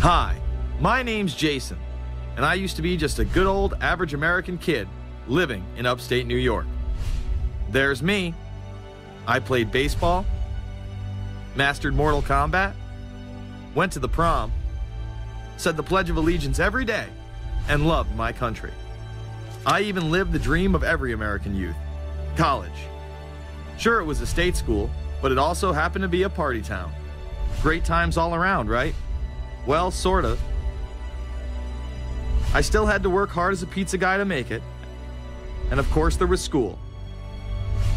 Hi, my name's Jason, and I used to be just a good old average American kid living in upstate New York. There's me. I played baseball, mastered Mortal Kombat, went to the prom, said the Pledge of Allegiance every day, and loved my country. I even lived the dream of every American youth, college. Sure, it was a state school, but it also happened to be a party town. Great times all around, right? Well, sort of. I still had to work hard as a pizza guy to make it. And of course, there was school.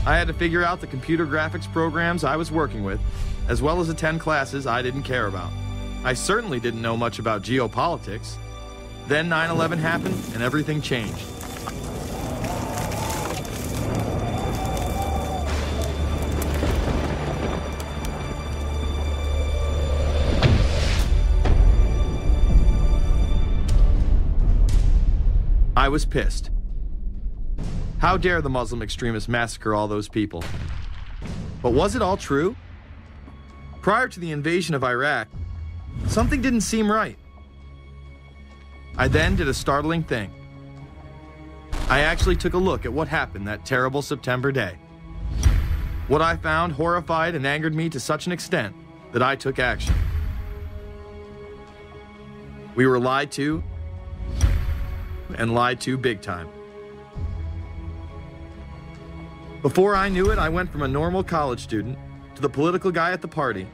I had to figure out the computer graphics programs I was working with, as well as attend classes I didn't care about. I certainly didn't know much about geopolitics. Then 9/11 happened and everything changed. I was pissed. How dare the Muslim extremists massacre all those people? But was it all true? Prior to the invasion of Iraq, something didn't seem right. I then did a startling thing. I actually took a look at what happened that terrible September day. What I found horrified and angered me to such an extent that I took action. We were lied to, and lied to big time. Before I knew it, I went from a normal college student to the political guy at the party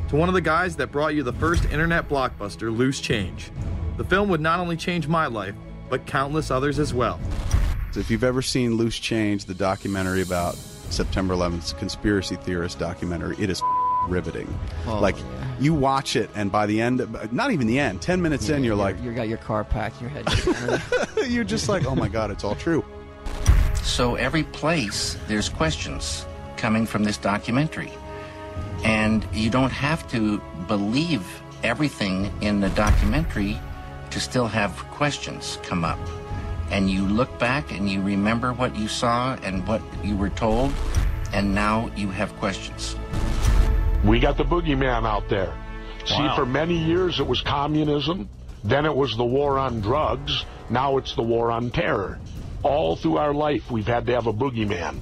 to one of the guys that brought you the first internet blockbuster, Loose Change. The film would not only change my life, but countless others as well. If you've ever seen Loose Change, the documentary about September 11th, conspiracy theorist documentary, it is riveting. Oh, like, yeah. you watch it, and by the end, not even the end, 10 minutes in, you're like... You got your car packed, your head... You're just like, oh my God, it's all true. So every place, there's questions coming from this documentary. And you don't have to believe everything in the documentary to still have questions come up. And you look back and you remember what you saw and what you were told, and now you have questions. We got the boogeyman out there. Wow. See, for many years it was communism, then it was the war on drugs, now it's the war on terror. All through our life, we've had to have a boogeyman.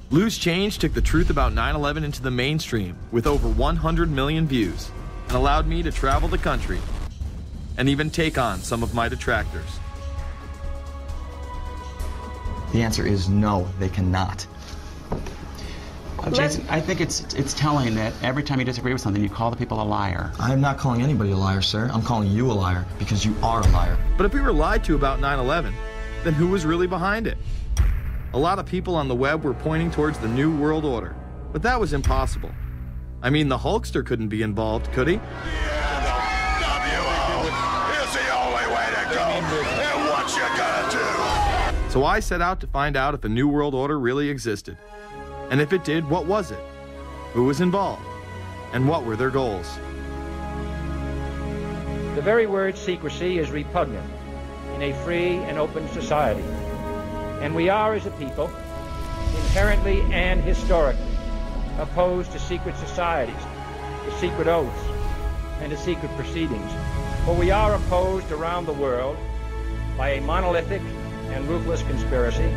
Loose Change took the truth about 9/11 into the mainstream with over 100 million views and allowed me to travel the country and even take on some of my detractors. The answer is no, they cannot. Jason, I think it's telling that every time you disagree with something, you call the people a liar. I'm not calling anybody a liar, sir. I'm calling you a liar because you are a liar. But if we were lied to about 9/11, then who was really behind it? A lot of people on the web were pointing towards the New World Order, but that was impossible. I mean, the Hulkster couldn't be involved, could he? The N.W.O. is the only way to go, and what you gonna do? So I set out to find out if a New World Order really existed. And if it did, what was it? Who was involved? And what were their goals? The very word secrecy is repugnant in a free and open society. And we are, as a people, inherently and historically opposed to secret societies, to secret oaths, and to secret proceedings. For we are opposed around the world by a monolithic and ruthless conspiracy.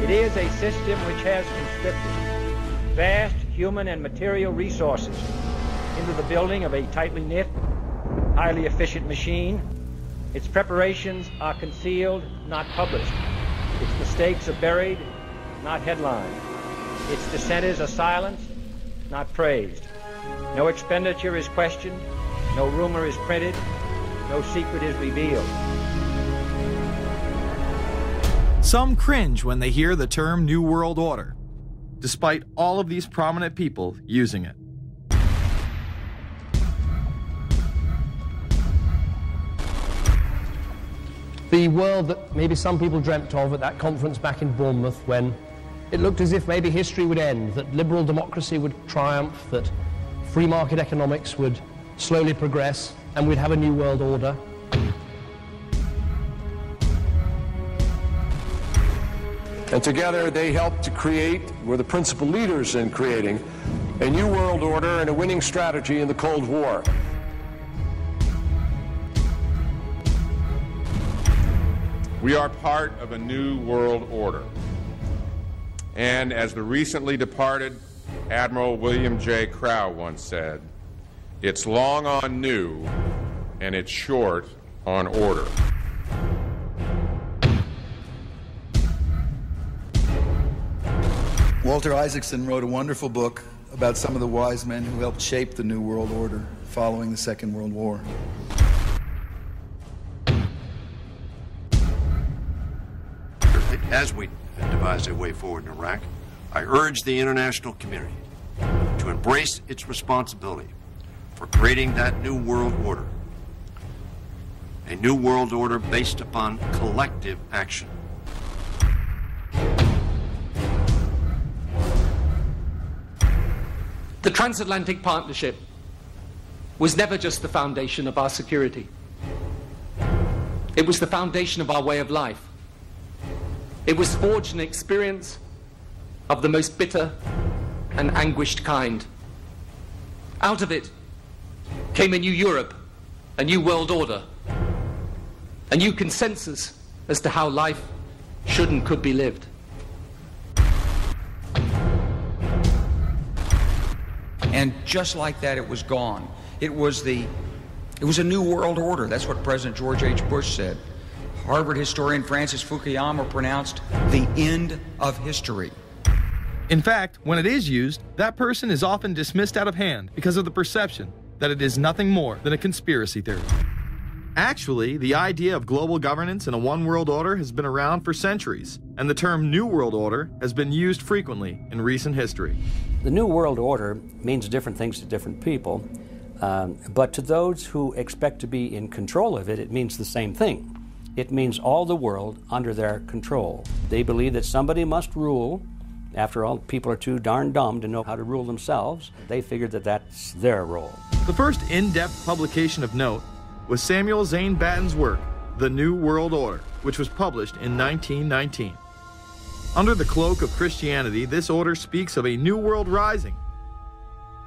It is a system which has conscripted vast human and material resources into the building of a tightly knit, highly efficient machine. Its preparations are concealed, not published. Its mistakes are buried, not headlined. Its dissenters are silenced, not praised. No expenditure is questioned, no rumor is printed, no secret is revealed. Some cringe when they hear the term New World Order, despite all of these prominent people using it. The world that maybe some people dreamt of at that conference back in Bournemouth, when it looked as if maybe history would end, that liberal democracy would triumph, that free market economics would slowly progress, and we'd have a new world order. And together they helped to create, were the principal leaders in creating, a new world order and a winning strategy in the Cold War. We are part of a new world order. And as the recently departed Admiral William J. Crowe once said, it's long on new and it's short on order. Walter Isaacson wrote a wonderful book about some of the wise men who helped shape the New World Order following the Second World War. As we devise a way forward in Iraq, I urge the international community to embrace its responsibility for creating that new world order. A new world order based upon collective action. The transatlantic partnership was never just the foundation of our security. It was the foundation of our way of life. It was forged an experience of the most bitter and anguished kind. Out of it came a new Europe, a new world order, a new consensus as to how life should and could be lived. And just like that, it was gone. It was a new world order. That's what President George H. Bush said. Harvard historian Francis Fukuyama pronounced the end of history. In fact, when it is used, that person is often dismissed out of hand because of the perception that it is nothing more than a conspiracy theory. Actually, the idea of global governance and a one world order has been around for centuries, and the term New World Order has been used frequently in recent history. The New World Order means different things to different people, but to those who expect to be in control of it, it means the same thing. It means all the world under their control. They believe that somebody must rule. After all, people are too darn dumb to know how to rule themselves. They figured that that's their role. The first in-depth publication of note was Samuel Zane Batten's work, The New World Order, which was published in 1919. Under the cloak of Christianity, this order speaks of a new world rising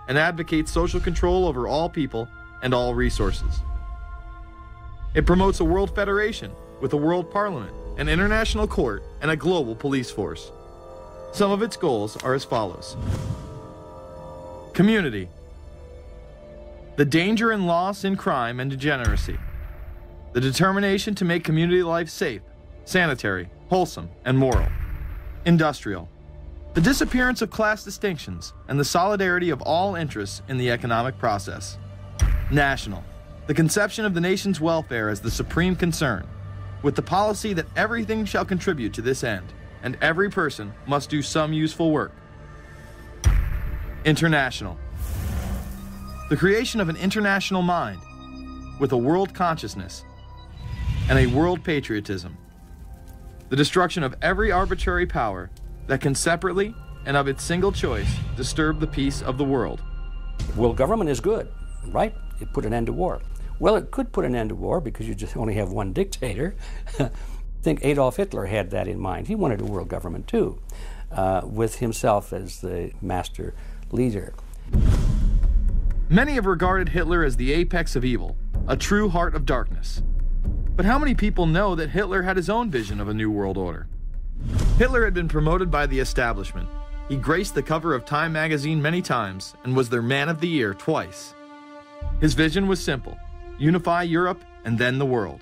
and advocates social control over all people and all resources. It promotes a world federation with a world parliament, an international court, and a global police force. Some of its goals are as follows. Community. The danger and loss in crime and degeneracy. The determination to make community life safe, sanitary, wholesome, and moral. Industrial. The disappearance of class distinctions and the solidarity of all interests in the economic process. National. The conception of the nation's welfare as the supreme concern, with the policy that everything shall contribute to this end, and every person must do some useful work. International. The creation of an international mind, with a world consciousness and a world patriotism. The destruction of every arbitrary power that can separately and of its single choice disturb the peace of the world. World government is good, right? It put an end to war. Well, it could put an end to war because you just only have one dictator. I think Adolf Hitler had that in mind. He wanted a world government too, with himself as the master leader. Many have regarded Hitler as the apex of evil, a true heart of darkness. But how many people know that Hitler had his own vision of a new world order? Hitler had been promoted by the establishment. He graced the cover of Time magazine many times and was their Man of the Year twice. His vision was simple: unify Europe and then the world.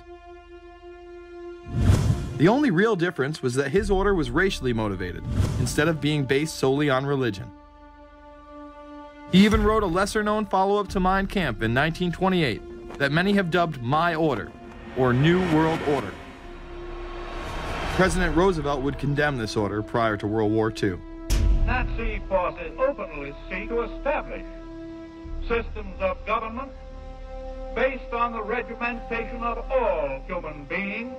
The only real difference was that his order was racially motivated, instead of being based solely on religion. He even wrote a lesser-known follow-up to Mein Kampf in 1928 that many have dubbed My Order, or New World Order. President Roosevelt would condemn this order prior to World War II. Nazi forces openly seek to establish systems of government based on the regimentation of all human beings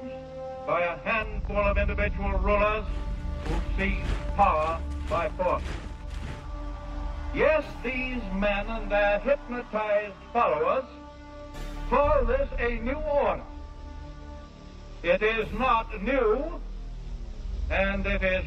by a handful of individual rulers who seize power by force. Yes, these men and their hypnotized followers call this a new order. It is not new, and it is